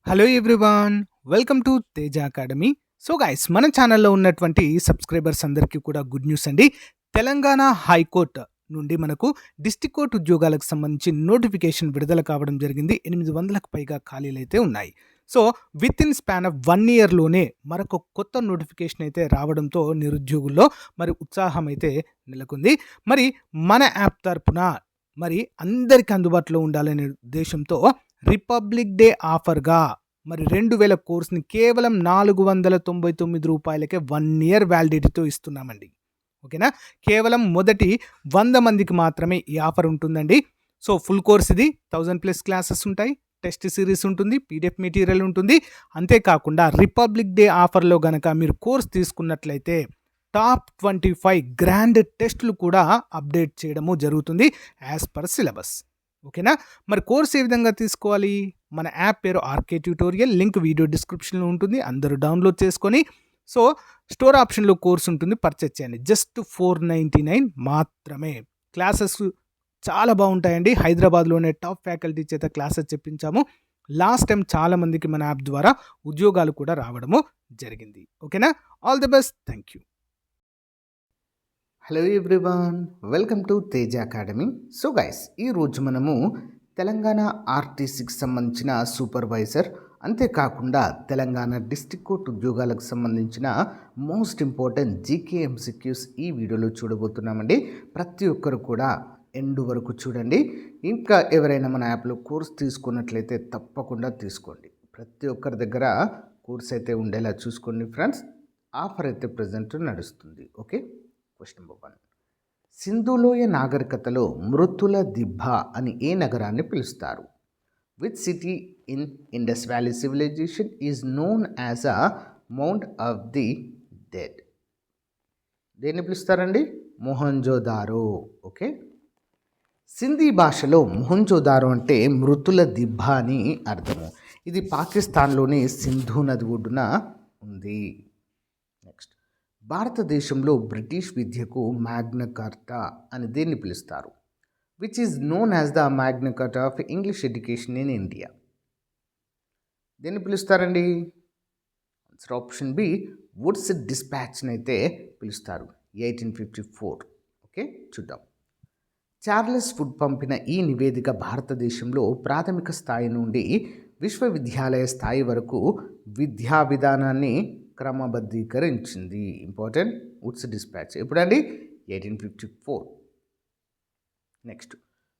Hello everyone, welcome to Teja academy. So guys, మన ఛానల్లో ఉన్నటువంటి సబ్స్క్రైబర్స్ అందరికీ కూడా గుడ్ న్యూస్ అండి. తెలంగాణ హైకోర్టు నుండి మనకు డిస్ట్రిక్ట్ కోర్టు ఉద్యోగాలకు సంబంధించి నోటిఫికేషన్ విడుదల కావడం జరిగింది. 800కు పైగా ఖాళీలు అయితే ఉన్నాయి. So with in span of 1 ఇయర్లోనే మరొక కొత్త నోటిఫికేషన్ అయితే రావడంతో నిరుద్యోగుల్లో మరి ఉత్సాహం అయితే నెలకొంది. మరి మన యాప్ తరపున మరి అందరికీ అందుబాటులో ఉండాలనే ఉద్దేశంతో రిపబ్లిక్ డే ఆఫర్‌గా మరి 2000 కోర్స్‌ని కేవలం రూ. 499కే 1 ఇయర్ వ్యాలిడిటీతో ఇస్తున్నామండి. ఓకేనా? కేవలం మొదటి 100 మందికి మాత్రమే ఈ ఆఫర్ ఉంటుందండి. సో ఫుల్ కోర్స్ ఇది 1000+ క్లాసెస్ ఉంటాయి. టెస్ట్ సిరీస్ ఉంటుంది. పీడిఎఫ్ మెటీరియల్ ఉంటుంది. అంతేకాకుండా రిపబ్లిక్ డే ఆఫర్‌లో గనక మీరు కోర్స్ తీసుకున్నట్లయితే టాప్ 25 గ్రాండ్ టెస్టులు కూడా అప్డేట్ చేయడము జరుగుతుంది యాజ్ పర్ సిలబస్. ఓకేనా? మరి కోర్స్ ఏ విధంగా తీసుకోవాలి? మన యాప్ పేరు ఆర్కే ట్యూటోరియల్. లింక్ వీడియో డిస్క్రిప్షన్లో ఉంటుంది. అందరూ డౌన్లోడ్ చేసుకొని సో స్టోర్ ఆప్షన్లో కోర్స్ ఉంటుంది, పర్చేజ్ చేయండి. జస్ట్ 499 మాత్రమే. క్లాసెస్ చాలా బాగుంటాయండి. హైదరాబాద్లోనే టాప్ ఫ్యాకల్టీ చేత క్లాసెస్ చెప్పించాము. లాస్ట్ టైం చాలామందికి మన యాప్ ద్వారా ఉద్యోగాలు కూడా రావడము జరిగింది. ఓకేనా? All the best. Thank you. Hello everyone, welcome to Teja academy. So guys, ఈరోజు మనము తెలంగాణ ఆర్టీసీకి సంబంధించిన సూపర్వైజర్, అంతేకాకుండా తెలంగాణ డిస్ట్రిక్ట్ కోర్ట్ ఉద్యోగాలకు సంబంధించిన మోస్ట్ ఇంపార్టెంట్ జీకే ఎంసీక్యూస్ ఈ వీడియోలో చూడబోతున్నామండి. ప్రతి ఒక్కరు కూడా ఎండ్ వరకు చూడండి. ఇంకా ఎవరైనా మన యాప్లో కోర్స్ తీసుకున్నట్లయితే తప్పకుండా తీసుకోండి. ప్రతి ఒక్కరి దగ్గర కోర్స్ అయితే ఉండేలా చూసుకోండి ఫ్రెండ్స్. ఆఫర్ అయితే ప్రజెంట్ నడుస్తుంది. Okay, question number 1. సింధులోయ నాగరికతలో మృతుల దిబ్బ అని ఏ నగరాన్ని పిలుస్తారు? Which city in Indus valley civilization is known as a mound of the dead? దేన్ని పిలుస్తారండి? మొహంజోదారో. ఓకే, సింధీ భాషలో మొహంజోదారో అంటే మృతుల దిబ్బ అని అర్థము. ఇది పాకిస్తాన్లోని సింధు నది ఒడ్డున ఉంది. నెక్స్ట్, భారతదేశంలో బ్రిటిష్ విద్యకు మ్యాగ్నా కార్టా అని దేన్ని పిలుస్తారు? Which is known as the Magna కార్టా of English education in India? దేన్ని పిలుస్తారండి? ఆన్సర్ ఆప్షన్ బి, వుడ్స్ డిస్పాచ్ని అయితే పిలుస్తారు. 1854. ఓకే, చూద్దాం. చార్లెస్ వుడ్ పంపిన ఈ నివేదిక భారతదేశంలో ప్రాథమిక స్థాయి నుండి విశ్వవిద్యాలయ స్థాయి వరకు విద్యా విధానాన్ని క్రమబద్ధీకరించింది. ఇంపార్టెంట్, వుడ్స్ డిస్పాచ్ ఎప్పుడండి? 1854. నెక్స్ట్,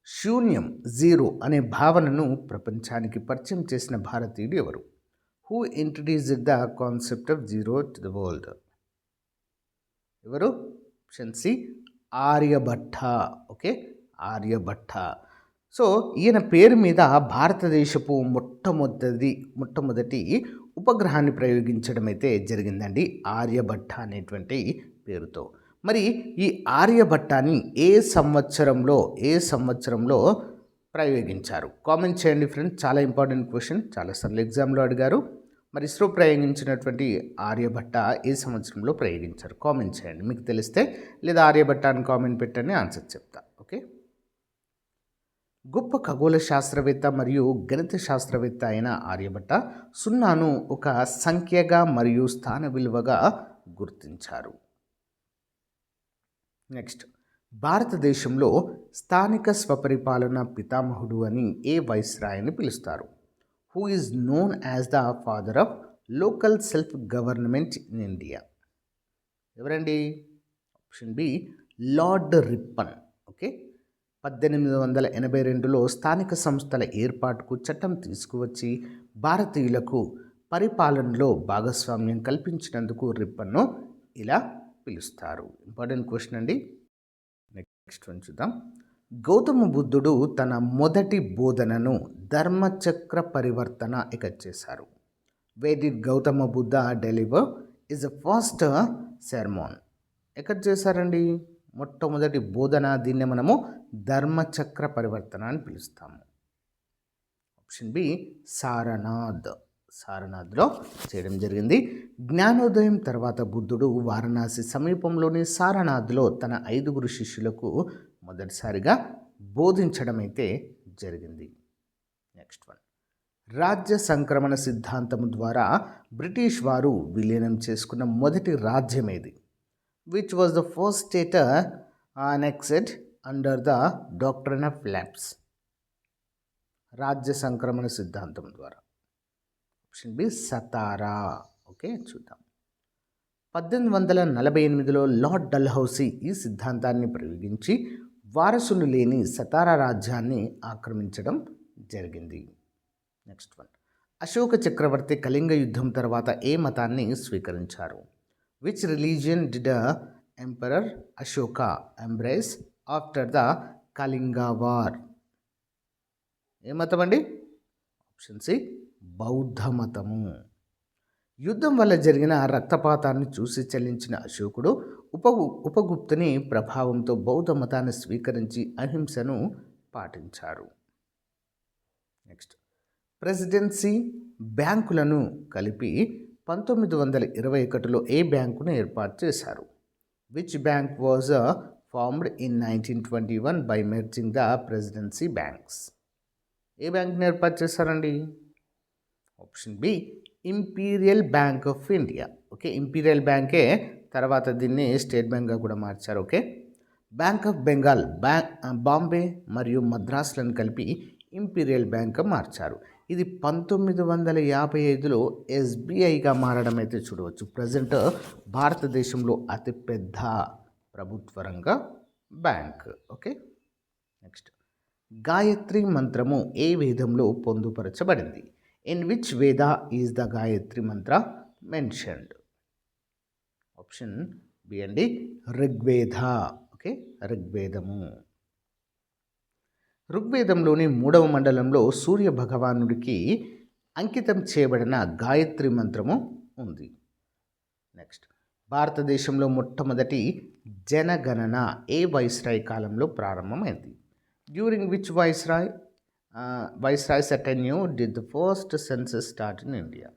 శూన్యం, జీరో అనే భావనను ప్రపంచానికి పరిచయం చేసిన భారతీయుడు ఎవరు? Who introduced the concept of zero to the world? ఎవరు? Option C, Aryabhatta. Okay, Aryabhatta. So ఈయన పేరు మీద భారతదేశపు మొట్టమొదటి ఉపగ్రహాన్ని ప్రయోగించడం అయితే జరిగిందండి, ఆర్యభట్ట అనేటువంటి పేరుతో. మరి ఈ ఆర్యభట్టాన్ని ఏ సంవత్సరంలో ప్రయోగించారు? కామెంట్ చేయండి ఫ్రెండ్స్. చాలా ఇంపార్టెంట్ క్వశ్చన్, చాలాసార్లు ఎగ్జామ్లో అడిగారు. మరి ఇస్రో ప్రయోగించినటువంటి ఆర్యభట్ట ఏ సంవత్సరంలో ప్రయోగించారు? కామెంట్ చేయండి మీకు తెలిస్తే, లేదా ఆర్యభట్ట అని కామెంట్ పెట్టండి, ఆన్సర్ చెప్తా. ఓకే, గొప్ప ఖగోళ శాస్త్రవేత్త మరియు గణిత శాస్త్రవేత్త అయిన ఆర్యభట్ట సున్నాను ఒక సంఖ్యగా మరియు స్థాన విలువగా గుర్తించారు. నెక్స్ట్, భారతదేశంలో స్థానిక స్వపరిపాలన పితామహుడు అని ఏ వైస్రాయ్ని పిలుస్తారు? Who is known as the father of local self government in India? ఎవరండి? Option B, Lord Ripon. Okay, 1882లో స్థానిక సంస్థల ఏర్పాటుకు చట్టం తీసుకువచ్చి భారతీయులకు పరిపాలనలో భాగస్వామ్యం కల్పించినందుకు రిప్పన్ను ఇలా పిలుస్తారు. ఇంపార్టెంట్ క్వశ్చన్ అండి. నెక్స్ట్ వన్ చూద్దాం. గౌతమ బుద్ధుడు తన మొదటి బోధనను ధర్మచక్ర పరివర్తన ఎక్కడ చేశారు? Where did Gautama Buddha deliver his the first sermon? ఎక్కడ చేశారండి మొట్టమొదటి బోధన? దీన్నే మనము ధర్మచక్ర పరివర్తన అని పిలుస్తాము. ఆప్షన్ బి, సారనాథ్లో చేయడం జరిగింది. జ్ఞానోదయం తర్వాత బుద్ధుడు వారణాసి సమీపంలోని సారనాథ్లో తన 5 శిష్యులకు మొదటిసారిగా బోధించడం అయితే జరిగింది. నెక్స్ట్ వన్, రాజ్య సంక్రమణ సిద్ధాంతం ద్వారా బ్రిటిష్ వారు విలీనం చేసుకున్న మొదటి రాజ్యం ఏది? Which was the first state annexed under the doctrine of lapse? రాజ్య సంక్రమణ సిద్ధాంతం ద్వారా. Option B Satara. ఓకే, చూద్దాం. 1848లో లార్డ్ డల్హౌసీ ఈ సిద్ధాంతాన్ని ప్రయోగించి వారసులు లేని సతారా రాజ్యాన్ని ఆక్రమించడం జరిగింది. Next one. అశోక చక్రవర్తి కళింగ యుద్ధం తర్వాత ఏ మతాన్ని స్వీకరించారు? Which religion did emperor Ashoka embrace after the Kalinga war? ఏ మతం అండి? ఆప్షన్ సి బౌద్ధ మతము. యుద్ధం వల్ల జరిగిన రక్తపాతాన్ని చూసి చెల్లించిన అశోకుడు ఉపగుప్తుని ప్రభావంతో బౌద్ధ మతాన్ని స్వీకరించి అహింసను పాటించారు. నెక్స్ట్. ప్రెసిడెన్సీ బ్యాంకులను కలిపి 1921లో ఏ బ్యాంకును ఏర్పాటు చేశారు? Which bank was formed in 1921 by merging the presidency banks? ఏ బ్యాంక్ని ఏర్పాటు చేశారండి? Option B imperial bank of India. Okay, imperial బ్యాంకే తర్వాత దీన్ని స్టేట్ బ్యాంక్గా కూడా మార్చారు. Okay, bank of Bengal, Bombay మరియు మద్రాసులను కలిపి ఇంపీరియల్ బ్యాంక్గా మార్చారు. ఇది 1955లో ఎస్బీఐగా మారడం అయితే చూడవచ్చు. ప్రజెంట్ భారతదేశంలో అతిపెద్ద ప్రభుత్వ రంగ బ్యాంక్. Okay, next. గాయత్రి మంత్రము ఏ వేదంలో పొందుపరచబడింది? ఇన్ విచ్ వేద is the Gayatri Mantra mentioned? Option B అండి ఋగ్వేద. ఓకే, ఋగ్వేదము. ఋగ్వేదంలోని 3వ మండలంలో సూర్య భగవానుడికి అంకితం చేయబడిన గాయత్రి మంత్రము ఉంది. నెక్స్ట్. భారతదేశంలో మొట్టమొదటి జనగణన ఏ వైస్రాయ్ కాలంలో ప్రారంభమైంది? During which viceroy's tenure did the first census start in India?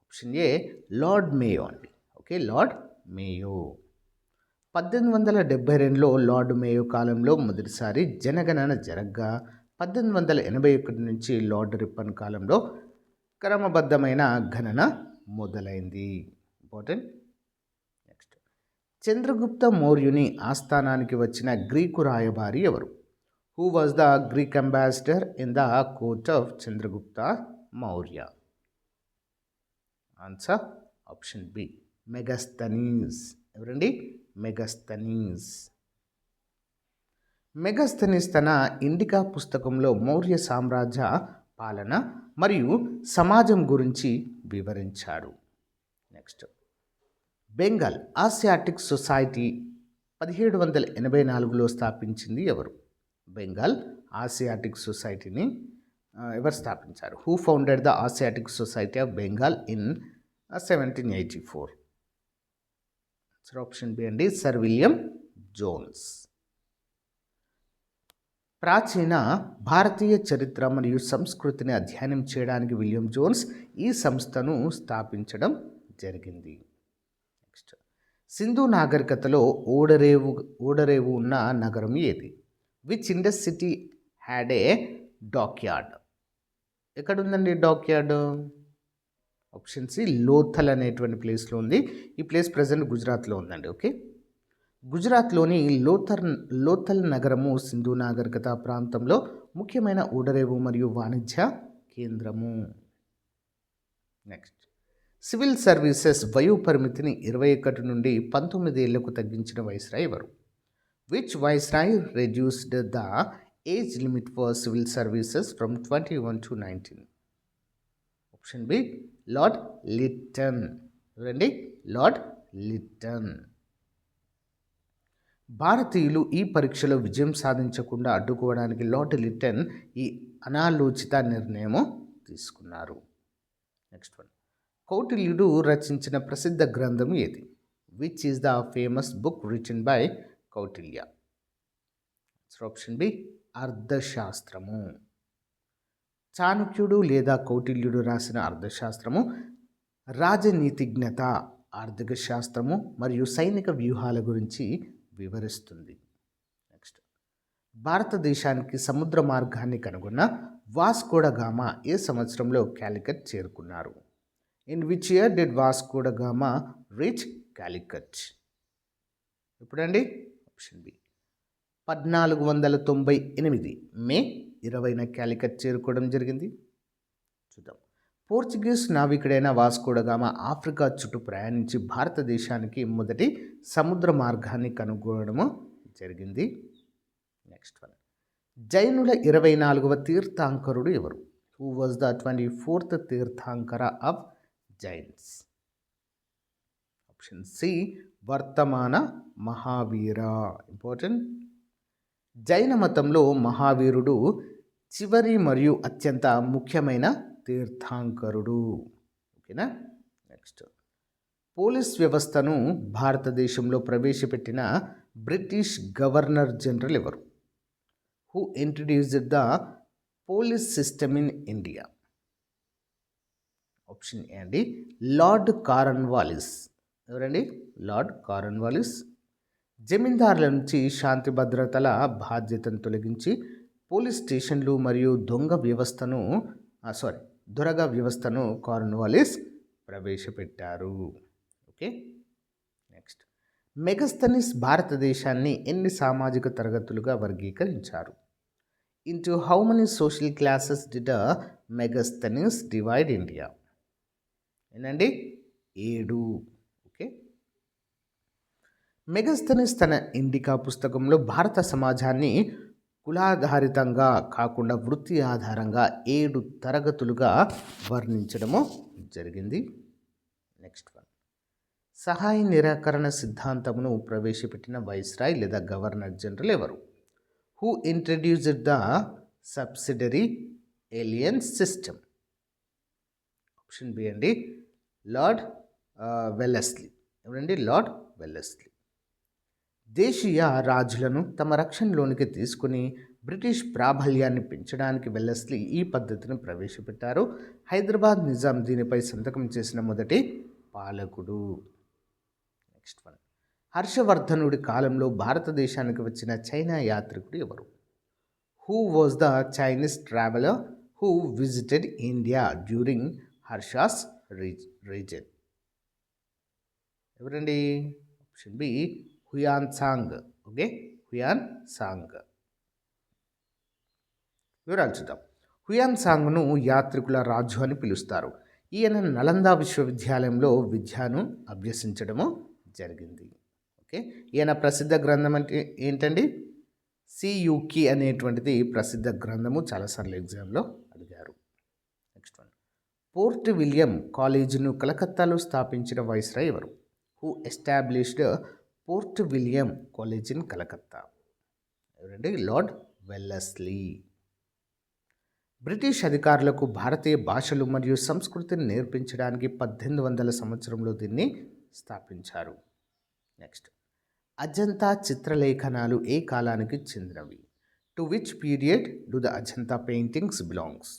Option A Lord Mayo అండి. Okay, Lord Mayo. 1872లో లార్డ్ మేయో కాలంలో మొదటిసారి జనగణన జరగ్గా 1881 నుంచి లార్డ్ రిప్పన్ కాలంలో క్రమబద్ధమైన గణన మొదలైంది. ఇంపార్టెంట్. నెక్స్ట్. చంద్రగుప్త మౌర్యుని ఆస్థానానికి వచ్చిన గ్రీకు రాయబారి ఎవరు? Who was the Greek ambassador in the court of Chandragupta Maurya? Answer option B Megasthenes. ఎవరండి? మెగస్తనీస్. మెగస్తనీస్ తన ఇండికా పుస్తకంలో మౌర్య సామ్రాజ్య పాలన మరియు సమాజం గురించి వివరించాడు. నెక్స్ట్. బెంగాల్ ఆసియాటిక్ సొసైటీ 1784లో స్థాపించింది ఎవరు? బెంగాల్ ఆసియాటిక్ సొసైటీని ఎవరు స్థాపించారు? Who founded the Asiatic society of Bengal in 1784? Option B అండి సర్ విలియం జోన్స్. ప్రాచీన భారతీయ చరిత్ర మరియు సంస్కృతిని అధ్యయనం చేయడానికి విలియం జోన్స్ ఈ సంస్థను స్థాపించడం జరిగింది. నెక్స్ట్. సింధు నాగరికతలో ఓడరేవు ఉన్న నగరం ఏది? Which Indus city had a dockyard? ఎక్కడుందండి డాక్యార్డ్? ఆప్షన్ సి లోథల్ అనేటువంటి ప్లేస్లో ఉంది. ఈ ప్లేస్ ప్రజెంట్ గుజరాత్లో ఉందండి. ఓకే, గుజరాత్లోని లోథల్ నగరము సింధు నాగరికత ప్రాంతంలో ముఖ్యమైన ఓడరేవు మరియు వాణిజ్య కేంద్రము. నెక్స్ట్. సివిల్ సర్వీసెస్ వయో పరిమితిని 21 నుండి 19 ఏళ్లకు తగ్గించిన వైస్రాయ్ ఎవరు? Which viceroy reduced the age limit for civil services from 21 to 19? Option B lord Lytton. చూడండి, లార్డ్ లిట్టన్. భారతీయులు ఈ పరీక్షలో విజయం సాధించకుండా అడ్డుకోవడానికి లార్డ్ లిట్టన్ ఈ అనాలోచిత నిర్ణయం తీసుకున్నారు. Next one. కౌటిల్యుడు రచించిన ప్రసిద్ధ గ్రంథం ఏది? Which is the famous book written by Kautilya? Option B అర్థశాస్త్రము. చాణక్యుడు లేదా కౌటిల్యుడు రాసిన అర్థశాస్త్రము రాజనీతిజ్ఞత, ఆర్థిక శాస్త్రము మరియు సైనిక వ్యూహాల గురించి వివరిస్తుంది. నెక్స్ట్. భారతదేశానికి సముద్ర మార్గాన్ని కనుగొన్న వాస్కోడ గామా ఏ సంవత్సరంలో కాలికట్ చేరుకున్నారు? In which year did Vasco da Gama reach Calicut? ఎప్పుడండి? ఆప్షన్ బి 1498 మే 20న కాలికట్ చేరుకోవడం జరిగింది. చూద్దాం. పోర్చుగీస్ నావికుడైన వాస్కోడ గామా ఆఫ్రికా చుట్టూ ప్రయాణించి భారతదేశానికి మొదటి సముద్ర మార్గాన్ని కనుగొనడము జరిగింది. Next one. జైనుల 24వ తీర్థాంకరుడు ఎవరు? Who was the 24th Tirthankara of Jains? Option C Vardhamana Mahavira. Important. జైన మతంలో మహావీరుడు చివరి మరియు అత్యంత ముఖ్యమైన తీర్థాంకరుడు. ఓకేనా? నెక్స్ట్. పోలీస్ వ్యవస్థను భారతదేశంలో ప్రవేశపెట్టిన బ్రిటిష్ గవర్నర్ జనరల్ ఎవరు? Who introduced the police system in India? Option A అండి లార్డ్ కార్న్వాలిస్. ఎవరండి? Lord Cornwallis. జమీందారుల నుంచి శాంతి భద్రతల బాధ్యతను తొలగించి పోలీస్ స్టేషన్లు మరియు దొరగా వ్యవస్థను కార్న్వాలిస్ ప్రవేశపెట్టారు. ఓకే. నెక్స్ట్. మెగస్తనిస్ భారతదేశాన్ని ఎన్ని సామాజిక తరగతులుగా వర్గీకరించారు? Into how many social classes did Megasthenes divide India? ఏంటండి? 7. ఓకే. మెగస్తనిస్ తన ఇండికా పుస్తకంలో భారత సమాజాన్ని కులాధారితంగా కాకుండా వృత్తి ఆధారంగా 7 తరగతులుగా వర్ణించడము జరిగింది. Next one. సహాయ నిరాకరణ సిద్ధాంతమును ప్రవేశపెట్టిన వైస్రాయ్ లేదా గవర్నర్ జనరల్ ఎవరు? Who introduced the subsidiary alliance system? Option B అండి లార్డ్ వెల్లెస్లీ. ఎవరండి? Lord Wellesley. దేశీయ రాజులను తమ రక్షణలోనికి తీసుకుని బ్రిటిష్ ప్రాబల్యాన్ని పెంచడానికి వెల్లెస్లీ ఈ పద్ధతిని ప్రవేశపెట్టారు. హైదరాబాద్ నిజాం దీనిపై సంతకం చేసిన మొదటి పాలకుడు. Next one. హర్షవర్ధనుడి కాలంలో భారతదేశానికి వచ్చిన చైనా యాత్రికుడు ఎవరు? Who was the Chinese traveller who visited India during Harsha's reign? ఎవరండి? Option B Hiuen Tsang. Okay. Hiuen Tsang. వివరాలు చూద్దాం. హుయాన్ సాంగ్ను యాత్రికుల రాజు అని పిలుస్తారు. ఈయన నలంద విశ్వవిద్యాలయంలో విద్యను అభ్యసించడము జరిగింది. ఓకే. ఈయన ప్రసిద్ధ గ్రంథం అంటే ఏంటండి? సియుకి అనేటువంటిది ప్రసిద్ధ గ్రంథము. చాలాసార్లు ఎగ్జామ్లో అడిగారు. Next one. పోర్ట్ విలియం కాలేజీను కలకత్తాలో స్థాపించిన వైస్రాయ్ ఎవరు? Who established fort William college in Calcutta? ఎవరండి? Lord Wellesley. బ్రిటిష్ అధికారులకు భారతీయ భాషలు మరియు సంస్కృతిని నేర్పించడానికి 1800 సంవత్సరంలో దీన్ని స్థాపించారు. నెక్స్ట్. అజంతా చిత్రలేఖనాలు ఏ కాలానికి చెందినవి? To which period do the Ajanta paintings belongs?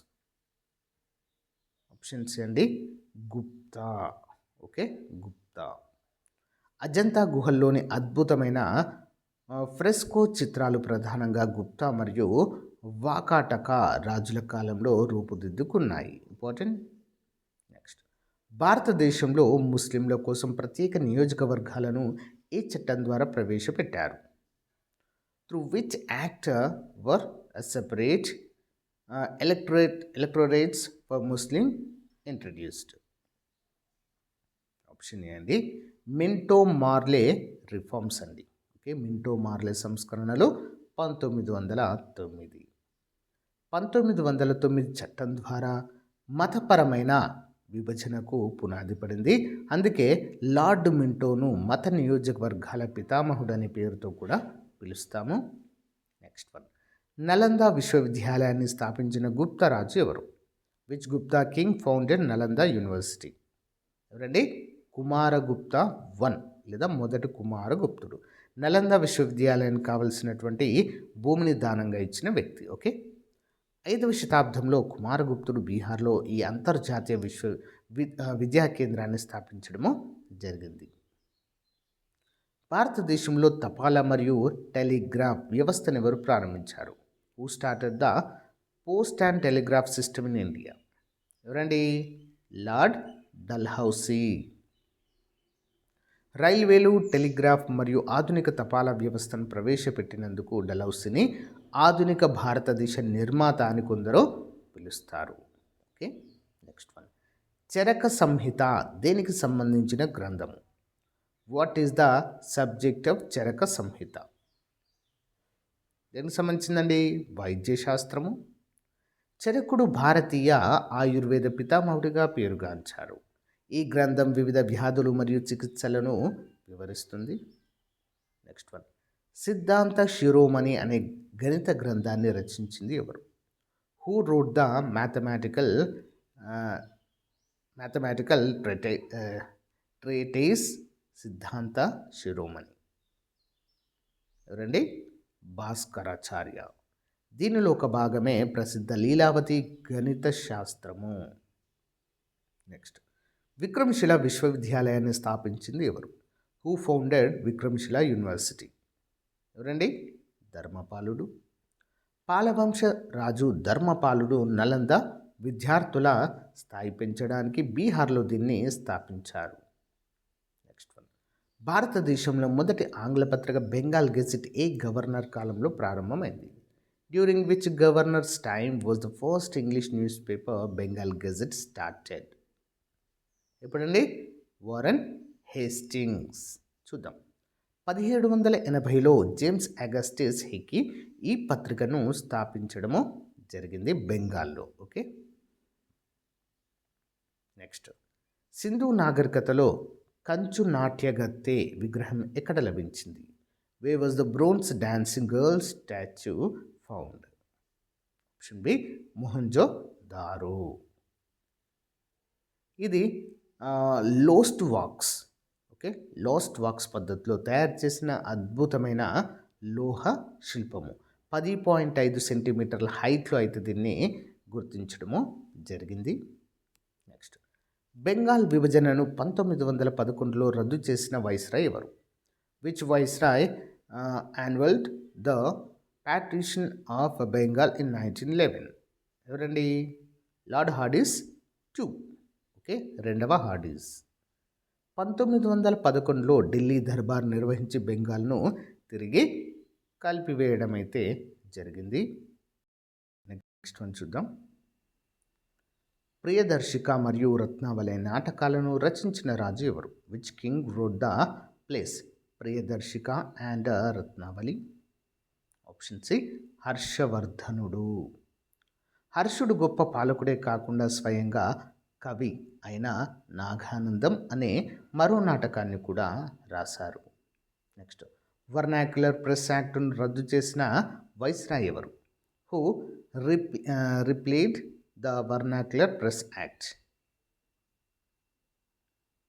Options అండి గుప్తా. ఓకే. గుప్తా. అజంతా గుహల్లోని అద్భుతమైన ఫ్రెస్కో చిత్రాలు ప్రధానంగా గుప్తా మరియు వాకాటక రాజుల కాలంలో రూపుదిద్దుకున్నాయి. ఇంపార్టెంట్. నెక్స్ట్. భారతదేశంలో ముస్లింల కోసం ప్రత్యేక నియోజకవర్గాలను ఏ చట్టం ద్వారా ప్రవేశపెట్టారు? Through which act were separate electorates for Muslim introduced? Option A అండి మింటో మార్లే రిఫార్మ్స్ అండి. ఓకే. మింటో మార్లే సంస్కరణలు 1909. 1909 చట్టం ద్వారా మతపరమైన విభజనకు పునాది పడింది. అందుకే లార్డ్ మింటోను మత నియోజకవర్గాల పితామహుడు అనే పేరుతో కూడా పిలుస్తాము. Next one. నలంద విశ్వవిద్యాలయాన్ని స్థాపించిన గుప్తా రాజు ఎవరు? Which Gupta king founded Nalanda university? ఎవరండి? కుమారగుప్త 1 లేదా మొదటి కుమారగుప్తుడు. నలంద విశ్వవిద్యాలయానికి కావలసినటువంటి భూమిని దానంగా ఇచ్చిన వ్యక్తి. ఓకే. 5వ శతాబ్దంలో కుమారగుప్తుడు బీహార్లో ఈ అంతర్జాతీయ విద్యా కేంద్రాన్ని స్థాపించడము జరిగింది. భారతదేశంలో తపాలా మరియు టెలిగ్రాఫ్ వ్యవస్థను ఎవరు ప్రారంభించారు? Who started the post and telegraph system in India? ఎవరండి? లార్డ్ డల్హౌసీ. రైల్వేలు, టెలిగ్రాఫ్ మరియు ఆధునిక తపాలా వ్యవస్థను ప్రవేశపెట్టినందుకు డల్హౌసీని ఆధునిక భారతదేశ నిర్మాత అని కొందరు పిలుస్తారు. Okay, next one. Charaka Samhita దేనికి సంబంధించిన గ్రంథము? What is the subject of Charaka Samhita? దేనికి సంబంధించిందండి? వైద్యశాస్త్రము. చరకుడు భారతీయ ఆయుర్వేద పితామహుడిగా పేరుగాంచారు. ఈ గ్రంథం వివిధ వ్యాధులు మరియు చికిత్సలను వివరిస్తుంది. Next one. సిద్ధాంత శిరోమణి అనే గణిత గ్రంథాన్ని రచించింది ఎవరు? హూ రోడ్ ద మ్యాథమెటికల్ ట్రేటైస్ సిద్ధాంత శిరోమణి? ఎవరండి? భాస్కరాచార్య. దీనిలో ఒక భాగమే ప్రసిద్ధ లీలావతి గణిత శాస్త్రము. నెక్స్ట్. విక్రమశిల విశ్వవిద్యాలయాన్ని స్థాపించింది ఎవరు? Who founded Vikramashila university? ఎవరండి? ధర్మపాలుడు. పాలవంశ రాజు ధర్మపాలుడు నలంద విద్యార్థుల స్థాయి పెంచడానికి బీహార్లో దీన్ని స్థాపించారు. Next one. భారతదేశంలో మొదటి ఆంగ్ల పత్రిక బెంగాల్ గెజిట్ ఏ గవర్నర్ కాలంలో ప్రారంభమైంది? During which governor's time was the first English newspaper Bengal gazette started? ఎప్పుడండి? Warren Hastings. చూద్దాం. 1780లో జేమ్స్ అగస్టిస్ హిక్కీ ఈ పత్రికను స్థాపించడము జరిగింది బెంగాల్లో. Okay, next. సింధు నాగరికతలో కంచు నాట్యగత్తె విగ్రహం ఎక్కడ లభించింది? Where was the bronze dancing girl statue found? Option B Mohenjo Daro. ఇది lost wax. Okay, lost wax పద్ధతిలో తయారు చేసిన అద్భుతమైన లోహ శిల్పము. 10.5 సెంటీమీటర్ల హైట్లో అయితే దీన్ని గుర్తించడము జరిగింది. నెక్స్ట్. బెంగాల్ విభజనను 1911లో రద్దు చేసిన వైస్రాయ్ ఎవరు? Which viceroy annulled the partition of Bengal in 1911? ఎవరండి? లార్డ్ హార్డిస్ 2. ఓకే, రెండవ హార్డిస్. 1911లో ఢిల్లీ దర్బార్ నిర్వహించి బెంగాల్ను తిరిగి కలిపివేయడం అయితే జరిగింది. నెక్స్ట్ వన్ చూద్దాం. ప్రియదర్శిక మరియు రత్నావళి నాటకాలను రచించిన రాజు ఎవరు? Which king wrote the plays Priyadarshika and Ratnavali? Option C హర్షవర్ధనుడు. హర్షుడు గొప్ప పాలకుడే కాకుండా స్వయంగా కవి అయిన నాగానందం అనే మరో నాటకాన్ని కూడా రాశారు. నెక్స్ట్. వర్నాక్యులర్ ప్రెస్ యాక్ట్ను రద్దు చేసిన వైస్రాయ్ ఎవరు? Who repealed the vernacular press act?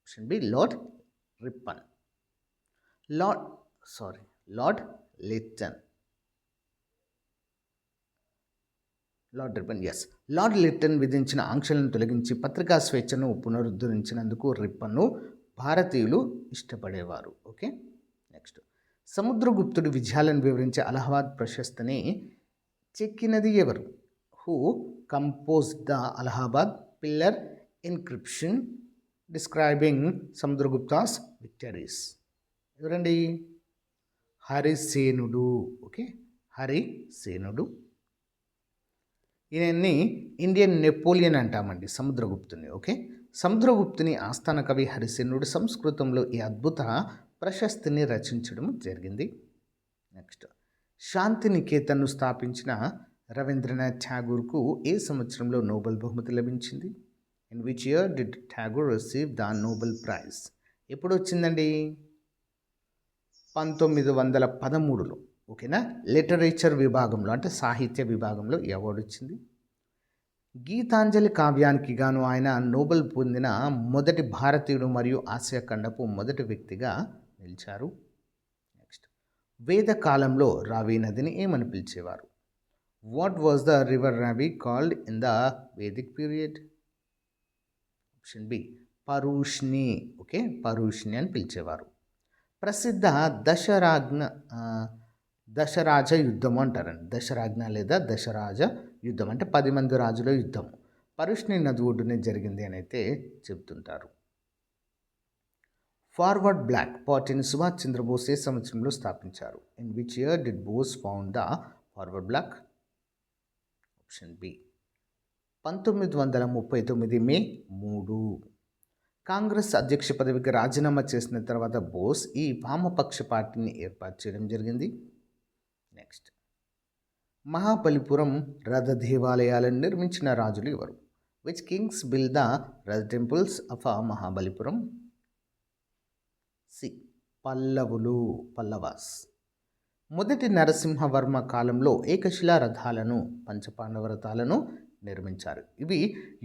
Option B Lord Ripon. Lord Lytton. Lord Lytton విధించిన ఆంక్షలను తొలగించి పత్రికా స్వేచ్ఛను పునరుద్ధరించినందుకు రిప్పన్ను భారతీయులు ఇష్టపడేవారు. Okay, next. సముద్రగుప్తుడి విజయాలను వివరించే అలహాబాద్ ప్రశస్తిని చెక్కినది ఎవరు? Who composed the Allahabad pillar inscription describing Samudragupta's victories? ఎవరండి? హరిసేనుడు. ఓకే, హరిసేనుడు. ఈయన్ని ఇండియన్ నెపోలియన్ అంటామండి సముద్రగుప్తుని. ఓకే, సముద్రగుప్తుని ఆస్థాన కవి హరిసేనుడు సంస్కృతంలో ఈ అద్భుత ప్రశస్తిని రచించడం జరిగింది. నెక్స్ట్. శాంతినికేతన్ను స్థాపించిన రవీంద్రనాథ్ ఠాగూర్కు ఏ సంవత్సరంలో నోబెల్ బహుమతి లభించింది? In which year did Tagore receive the Nobel prize? ఎప్పుడు వచ్చిందండి? 1913లో. ఓకేనా, లిటరేచర్ విభాగంలో అంటే సాహిత్య విభాగంలో ఈ అవార్డు వచ్చింది. గీతాంజలి కావ్యానికి గాను ఆయన నోబెల్ పొందిన మొదటి భారతీయుడు మరియు ఆసియా ఖండపు మొదటి వ్యక్తిగా నిలిచారు. నెక్స్ట్. వేద కాలంలో రావి నదిని ఏమని పిలిచేవారు? What was the river Ravi called in the Vedic period? Option B Parushni. Okay, Parushni అని పిలిచేవారు. ప్రసిద్ధ దశరాజ యుద్ధము అంటారండి. దశరాజ్ఞ లేదా దశరాజ యుద్ధం అంటే 10 మంది రాజుల యుద్ధం పరుష్ని నది ఒడ్డునే జరిగింది అని అయితే చెబుతుంటారు. ఫార్వర్డ్ బ్లాక్ పార్టీని సుభాష్ చంద్రబోస్ ఏ సంవత్సరంలో స్థాపించారు? In which year did Bose found the forward bloc? Option B 1939 May 3. Congress అధ్యక్ష పదవికి రాజీనామా చేసిన తర్వాత బోస్ ఈ వామపక్ష పార్టీని ఏర్పాటు చేయడం జరిగింది. నెక్స్ట్, మహాబలిపురం రథ దేవాలయాలను నిర్మించిన రాజులు ఎవరు? Which kings build the ratha temples of Mahabalipuram? C Pallavas. మొదటి నరసింహవర్మ కాలంలో ఏకశిలా రథాలను పంచపాండవ రథాలను నిర్మించారు. ఇవి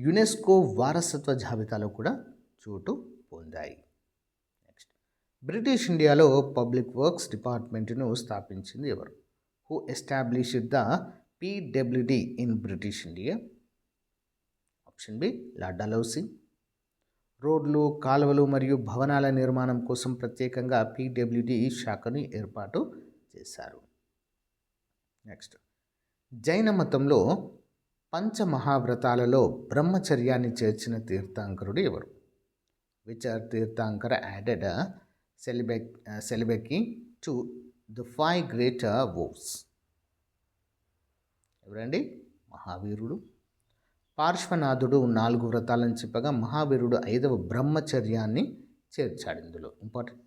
యునెస్కో వారసత్వ జాబితాలో కూడా చోటు పొందాయి. నెక్స్ట్, బ్రిటిష్ ఇండియాలో పబ్లిక్ వర్క్స్ డిపార్ట్మెంట్ను స్థాపించింది ఎవరు? Who established the PWD in British India? Option B lord Dalhousie. రోడ్లు, కాలువలు మరియు భవనాల నిర్మాణం కోసం ప్రత్యేకంగా PWD శాఖను ఏర్పాటు చేశారు. నెక్స్ట్, జైన మతంలో పంచమహావ్రతాలలో బ్రహ్మచర్యాన్ని చేర్చిన తీర్థంకరుడు ఎవరు? Which are Tirthankara added celibacy to the 5 great vows? ఎవరండి? మహావీరుడు. పార్శ్వనాథుడు 4 వ్రతాలను చెప్పగా మహావీరుడు 5వ బ్రహ్మచర్యాన్ని చేర్చాడు. ఇందులో ఇంపార్టెంట్,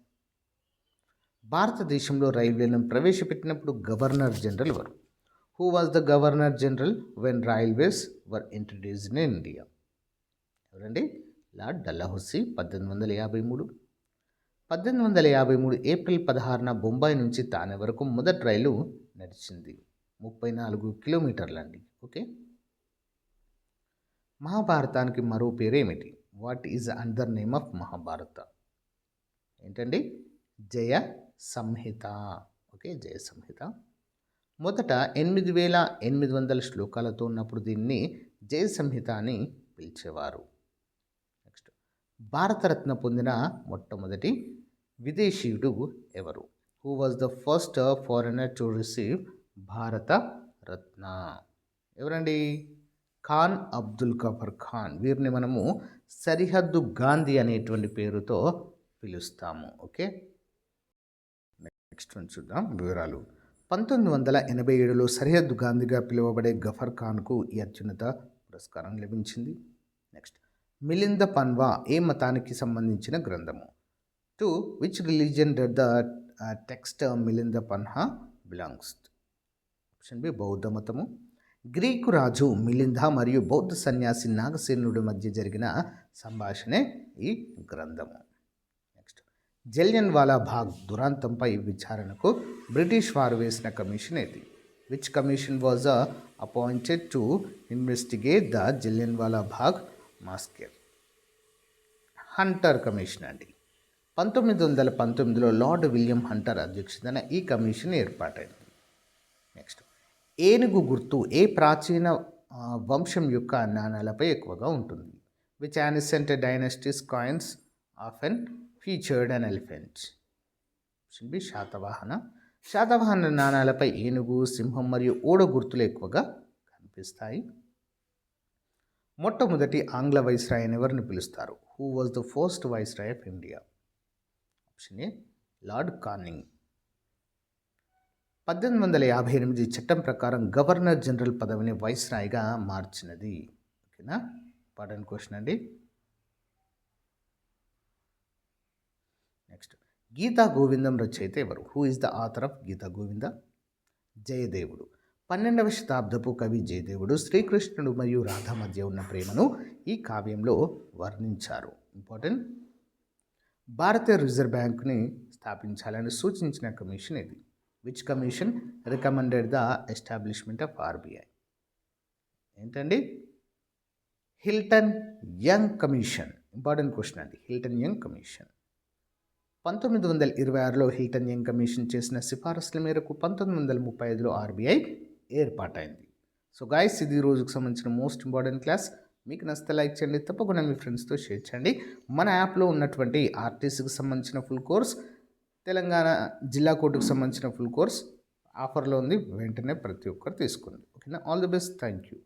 భారతదేశంలో రైల్వేలను ప్రవేశపెట్టినప్పుడు గవర్నర్ జనరల్ ఎవరు? Who was the governor general when railways were introduced in India? ఎవరండి? లార్డ్ డల్హౌసీ. 1853. 1853 ఏప్రిల్ 16న బొంబాయి నుంచి తానే వరకు మొదటి రైలు నడిచింది. 34 కిలోమీటర్లు అండి. ఓకే. మహాభారతానికి మరో పేరు ఏమిటి? What is under name of Mahabharata? ఏంటండి? జయ సంహిత. ఓకే, జయ సంహిత. మొదట 8800 శ్లోకాలతో ఉన్నప్పుడు దీన్ని జయ సంహిత అని పిలిచేవారు. నెక్స్ట్, భారతరత్న పొందిన మొట్టమొదటి విదేశీయుడు ఎవరు? Who was the first foreigner to receive Bharat Ratna? ఎవరండి? ఖాన్ అబ్దుల్ గఫర్ ఖాన్. వీరిని మనము సరిహద్దు గాంధీ అనేటువంటి పేరుతో పిలుస్తాము. ఓకే, నెక్స్ట్ వన్ చూద్దాం వివరాలు. 1987లో సరిహద్దు గాంధీగా పిలువబడే గఫర్ ఖాన్కు ఈ అత్యున్నత పురస్కారం లభించింది. నెక్స్ట్, మిలింద పన్వా ఏ మతానికి సంబంధించిన గ్రంథము? To which religion did the text Milinda Panha belongs? Option B బౌద్ధ మతము. గ్రీకు రాజు మిలింద మరియు బౌద్ధ సన్యాసి నాగసేనుడి మధ్య జరిగిన సంభాషణే ఈ గ్రంథము. నెక్స్ట్, జలియన్ వాలా బాగ్ దురాంతంపై విచారణకు బ్రిటిష్ వారు వేసిన కమిషన్ ఏది? Which commission was appointed to investigate the Jallianwala Bagh massacre? Hunter commission అండి. 1919లో లార్డ్ విలియం హంటర్ అధ్యక్షతన ఈ కమిషన్ ఏర్పాటైంది. నెక్స్ట్, ఏనుగు గుర్తు ఏ ప్రాచీన వంశం యొక్క నాణాలపై ఎక్కువగా ఉంటుంది? Which ancient dynasties coins often featured an elephant? Option B Satavahana. Satavahana నాణాలపై ఏనుగు, సింహం మరియు ఓడ గుర్తులు ఎక్కువగా కనిపిస్తాయి. మొట్టమొదటి ఆంగ్ల వైస్రాయ్ ఎవరిని పిలుస్తారు? Who was the first viceroy of India? Option A Lord Canning. 1858 చట్టం ప్రకారం గవర్నర్ జనరల్ పదవిని వైస్రాయ్గా మార్చినది. ఓకేనా, ఇంపార్టెంట్ క్వశ్చన్ అండి. నెక్స్ట్, గీతా గోవిందం రచయిత ఎవరు? Who is the author of Gita Govinda? జయదేవుడు. 12వ శతాబ్దపు కవి జయదేవుడు శ్రీకృష్ణుడు మరియు రాధ మధ్య ఉన్న ప్రేమను ఈ కావ్యంలో వర్ణించారు. ఇంపార్టెంట్, భారతీయ రిజర్వ్ బ్యాంకుని స్థాపించాలని సూచించిన కమిషన్ ఇది? Which commission recommended the establishment of RBI? ఏంటండి? Hilton Young commission. Important question అండి. Hilton Young commission. 1926లో హిల్టన్ యంగ్ కమిషన్ చేసిన సిఫారసుల మేరకు 1935లో RBI ఏర్పాటైంది. సో గాయస్, ఇది రోజుకు సంబంధించిన మోస్ట్ ఇంపార్టెంట్ క్లాస్. మీకు నచ్చితే లైక్ చేయండి, తప్పకుండా మీ ఫ్రెండ్స్తో షేర్ చేయండి. మన యాప్లో ఉన్నటువంటి ఆర్టీసీకి సంబంధించిన ఫుల్ కోర్స్, తెలంగాణ జిల్లా కోర్టుకు సంబంధించిన ఫుల్ కోర్స్, ఆఫర్లో ఉంది, వెంటనే ప్రతి ఒక్కరు తీసుకోండి. ఓకేనా, all the best, thank you.